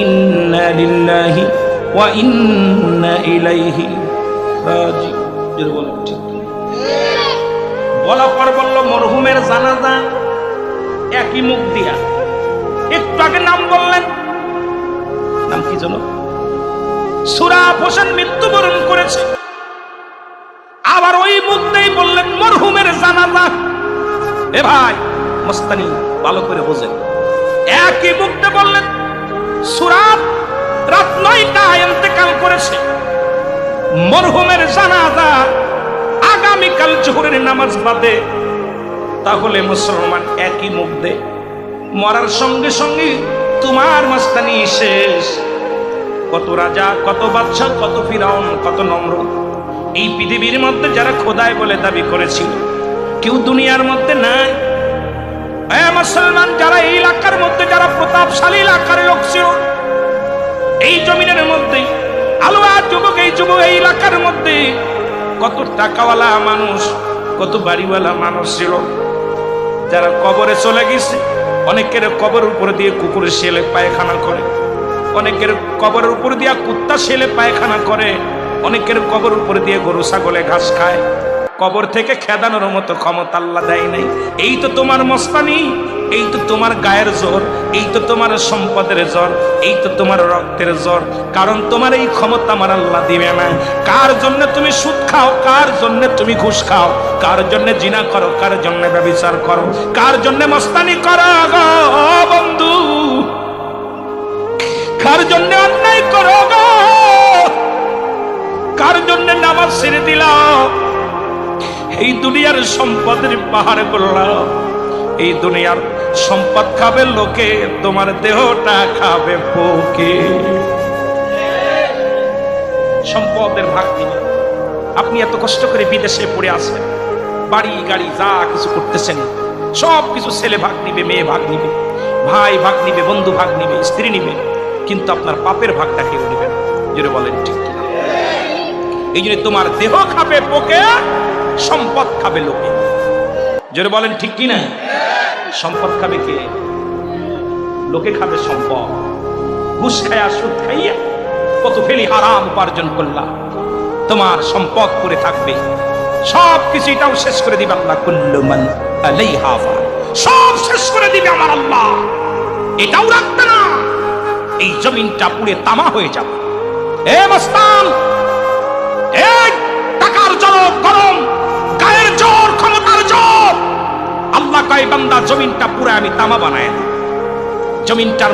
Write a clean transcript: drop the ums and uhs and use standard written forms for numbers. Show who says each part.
Speaker 1: ইন্না লিল্লাহি ওয়া ইন্না ইলাইহি রাজিউন। বলার পর বলল মরহুমের জানাজা একই মুখ দিয়া। একটু আগে নাম বললেন, নাম কি জানো? সুরাব হোসেন মৃত্যুবরণ করেছে। আবার ওই মুখ দিয়েই বললেন মরহুমের জানাজা। এ ভাই মস্তানি ভালো করে বোঝেন, একই মুখ দিয়ে বললেন সুরাব রাত 9টায় ইন্তেকাল করেছে, মরহুমের জানাজা আগামীকাল জোহরের নামাজ বাদে। তাহলে মুসলমান একই মুখ দে মরার সঙ্গে সঙ্গে তোমার মস্তানি শেষ। কত রাজা, কত বাদশা, কত ফিরাউন, কত নমরুদ এই পৃথিবীর মধ্যে যারা খোদাই বলে দাবি করেছিল, কেউ দুনিয়ার মধ্যে নাই। মুসলমান যারা এই এলাকার মধ্যে যারা প্রতাপশালী এলাকার লোক ছিল, এই জমিনের মধ্যে আলোয়া যুবক, এই যুবক এই এলাকার মধ্যে কত টাকাওয়ালা মানুষ, কত বাড়িওয়ালা মানুষ ছিল, যারা কবরে চলে গেছে। অনেকের কবর উপর দিয়ে কুকুর শেলে পায়খানা করে, অনেকের কবরের উপর দিয়ে কুত্তা শেলে পায়খানা করে, অনেকের কবর উপর দিয়ে গরু ছাগলে ঘাস খায়। কবর থেকে খেদানোর মতো ক্ষমতা আল্লাহ দেয় নাই। এই তো তোমার মস্তানি, এই তো তোমার গায়ের জোর, এই তো তোমার সম্পদের জোর, এই তো তোমার রক্তের জোর। কারণ তোমার এই ক্ষমতা আমার আল্লাহ দিবে না। কার জন্য তুমি সুদ খাও, কার জন্য তুমি ঘুষ খাও, কার জন্য জিনা করো, কার জন্য ব্যভিচার করো, কার জন্য মস্তানি করো গো বন্ধু, কার জন্য অন্যায় করো গো, কার জন্য নামাজ ছেড়ে দিলাম, এই দুনিয়ার সম্পদের পাহাড় করলাম। এই দুনিয়ার সম্পদ খাবে লোকে, তোমার দেহটা খাবে পোকে। সম্পদের ভাগ দিবে। আপনি এত কষ্ট করে বিদেশে পড়ে আসেন, বাড়ি গাড়ি যা কিছু করতেছেন, সব কিছু ছেলে ভাগ নিবে, মেয়ে ভাগ নিবে, ভাই ভাগ নিবে, বন্ধু ভাগ নিবে, স্ত্রী নিবে, কিন্তু আপনার পাপের ভাগটা কেউ নিবে না। যেটা বলেন ঠিক কিনা? এই জন্য তোমার দেহ খাবে পোকে, সম্পদ খাবে লোকে। যেটা বলেন ঠিক কিনা? সম্পদ খাবে কে? লোকে খাবে সম্পদ। ঘুষ খাইয়া, সুদ খাইয়া কত ফেলি হারাম উপার্জন করলা, তোমার সম্পদ করে থাকবে। সব কিছু এটাও শেষ করে দিবে আল্লাহ। কুল্লু মান আলাইহা ফান, সব শেষ করে দিবে আমার আল্লাহ। এটাও রাখবে না, এই জমিনটা পুড়ে তামা হয়ে যাবে। এ মস্তান, এই টাকার জলক গরম, গায়ের জোর, ক্ষমতার জোর, আল্লাহ কয় বান্দা জমিনটা পুরো আমি তামা বানায়, জমিনটার